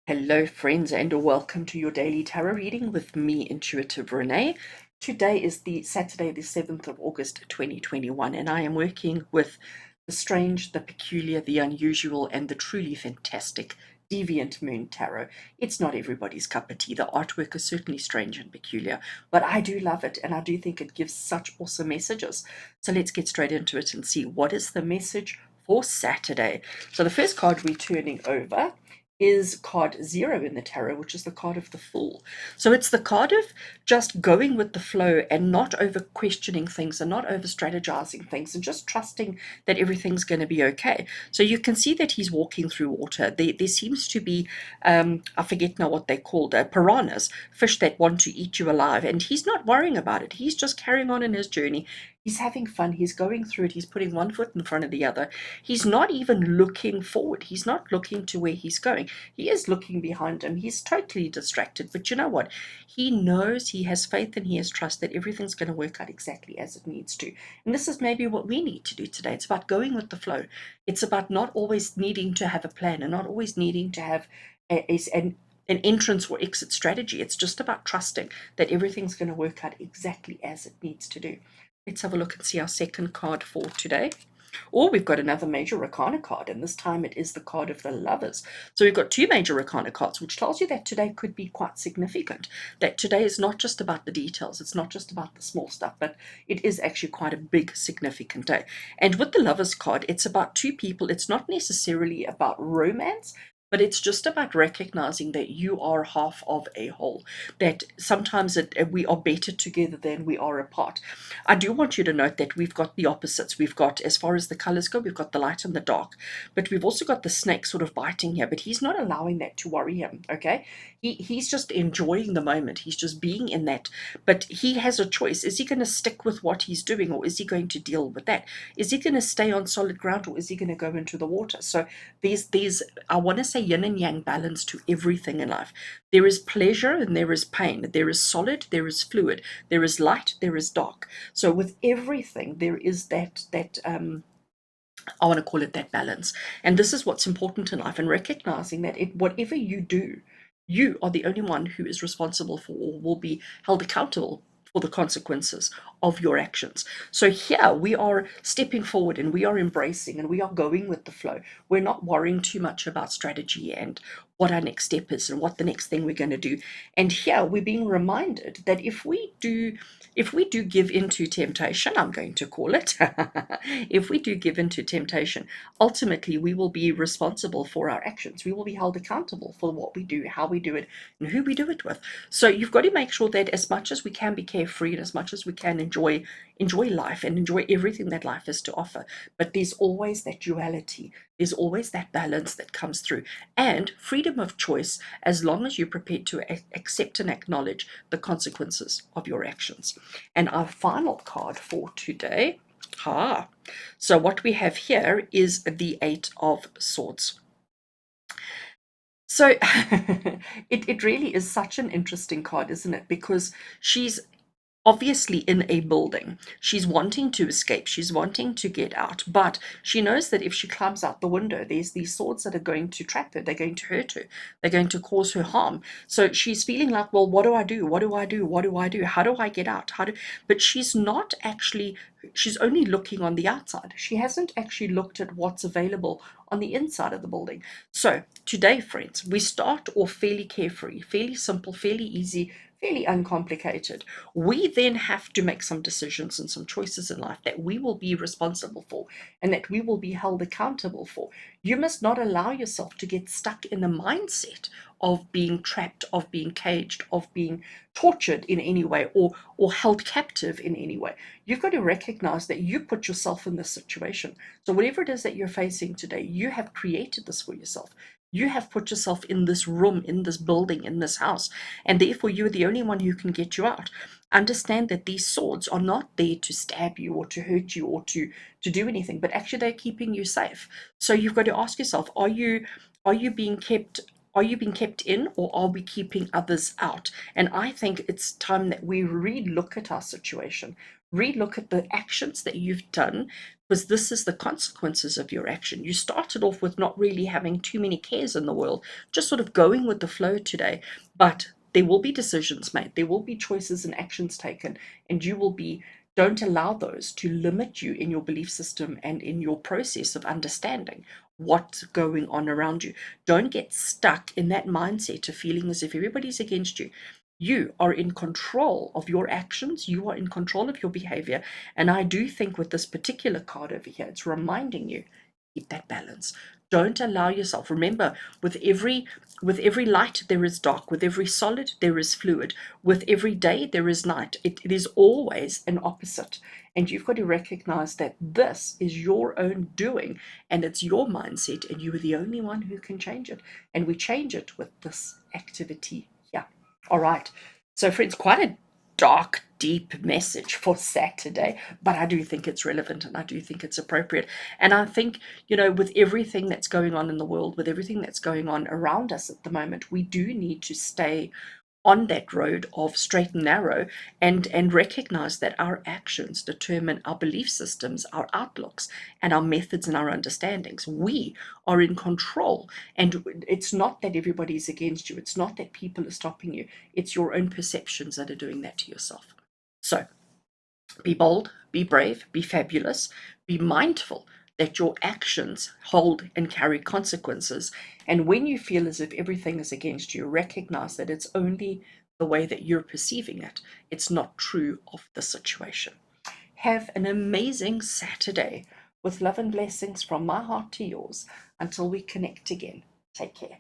Hello, friends, and welcome to your daily tarot reading with me, Intuitive Rene. Today is the Saturday, the 7th of August, 2021, and I am working with the strange, the peculiar, the unusual, and the truly fantastic Deviant Moon Tarot. It's not everybody's cup of tea. The artwork is certainly strange and peculiar, but I do love it, and I do think it gives such awesome messages. So let's get straight into it and see what is the message for Saturday. So the first card we're turning over is card 0 in the tarot, which is the card of the Fool. So it's the card of just going with the flow and not over questioning things and not over strategizing things and just trusting that everything's going to be okay. So you can see that he's walking through water. There seems to be, I forget now what they're called, piranhas, fish that want to eat you alive. And he's not worrying about it. He's just carrying on in his journey. He's having fun. He's going through it. He's putting one foot in front of the other. He's not even looking forward. He's not looking to where he's going. He is looking behind him. He's totally distracted. But you know what? He knows, he has faith, and he has trust that everything's going to work out exactly as it needs to. And this is maybe what we need to do today. It's about going with the flow. It's about not always needing to have a plan and not always needing to have an entrance or exit strategy. It's just about trusting that everything's going to work out exactly as it needs to do. Let's have a look and see our second card for today. Or we've got another major arcana card, and this time it is the card of the Lovers. So we've got two major arcana cards, which tells you that today could be quite significant. That today is not just about the details, it's not just about the small stuff, but it is actually quite a big, significant day. And with the Lovers card, it's about two people. It's not necessarily about romance, but it's just about recognizing that you are half of a whole, that sometimes we are better together than we are apart. I do want you to note that we've got the opposites. We've got, as far as the colors go, we've got the light and the dark, but we've also got the snake sort of biting here, but he's not allowing that to worry him, okay? He's just enjoying the moment. He's just being in that, but he has a choice. Is he going to stick with what he's doing, or is he going to deal with that? Is he going to stay on solid ground, or is he going to go into the water? So there's I want to say yin and yang balance to everything in life. There is pleasure and there is pain. There is solid, there is fluid, there is light, there is dark. So with everything, there is that I want to call it that balance. And this is what's important in life, and recognizing that whatever you do, you are the only one who is responsible for or will be held accountable for the consequences of your actions. So here we are stepping forward and we are embracing and we are going with the flow. We're not worrying too much about strategy and what our next step is and what the next thing we're going to do. And here we're being reminded that if we do give into temptation, I'm going to call it, if we do give into temptation, ultimately we will be responsible for our actions. We will be held accountable for what we do, how we do it, and who we do it with. So you've got to make sure that as much as we can be carefree and as much as we can enjoy life and enjoy everything that life has to offer. But there's always that duality. There's always that balance that comes through. And freedom of choice, as long as you're prepared to accept and acknowledge the consequences of your actions. And our final card for today, so what we have here is the Eight of Swords. So it really is such an interesting card, isn't it? Because she's obviously in a building. She's wanting to escape. She's wanting to get out. But she knows that if she climbs out the window, there's these swords that are going to trap her. They're going to hurt her. They're going to cause her harm. So she's feeling like, well, what do I do? What do I do? What do I do? How do I get out? But she's not actually, she's only looking on the outside. She hasn't actually looked at what's available on the inside of the building. So today, friends, we start off fairly carefree, fairly simple, fairly easy, fairly uncomplicated. We then have to make some decisions and some choices in life that we will be responsible for and that we will be held accountable for. You must not allow yourself to get stuck in a mindset of being trapped, of being caged, of being tortured in any way, or held captive in any way. You've got to recognize that you put yourself in this situation. So whatever it is that you're facing today, you have created this for yourself. You have put yourself in this room, in this building, in this house, and therefore you're the only one who can get you out. Understand that these swords are not there to stab you or to hurt you or to do anything, but actually they're keeping you safe. So you've got to ask yourself, are you being kept, are you being kept in, or are we keeping others out? And I think it's time that we re-look at our situation, Relook at the actions that you've done, because this is the consequences of your action. You started off with not really having too many cares in the world, just sort of going with the flow today. But there will be decisions made, there will be choices and actions taken, and you will be, don't allow those to limit you in your belief system and in your process of understanding what's going on around you. Don't get stuck in that mindset of feeling as if everybody's against you. You are in control of your actions, you are in control of your behavior. And I do think with this particular card over here, it's reminding you, keep that balance. Don't allow yourself. Remember, with every light there is dark, with every solid there is fluid, with every day there is night. It is always an opposite. And you've got to recognize that this is your own doing and it's your mindset, and you are the only one who can change it. And we change it with this activity here. All right. So, friends, quite a dark, deep message for Saturday, but I do think it's relevant and I do think it's appropriate. And I think, with everything that's going on in the world, with everything that's going on around us at the moment, we do need to stay on that road of straight and narrow, and recognize that our actions determine our belief systems, our outlooks, and our methods and our understandings. We are in control, and it's not that everybody's against you, it's not that people are stopping you, it's your own perceptions that are doing that to yourself. So be bold, be brave, be fabulous, be mindful that your actions hold and carry consequences. And when you feel as if everything is against you, recognize that it's only the way that you're perceiving it. It's not true of the situation. Have an amazing Saturday with love and blessings from my heart to yours. Until we connect again, take care.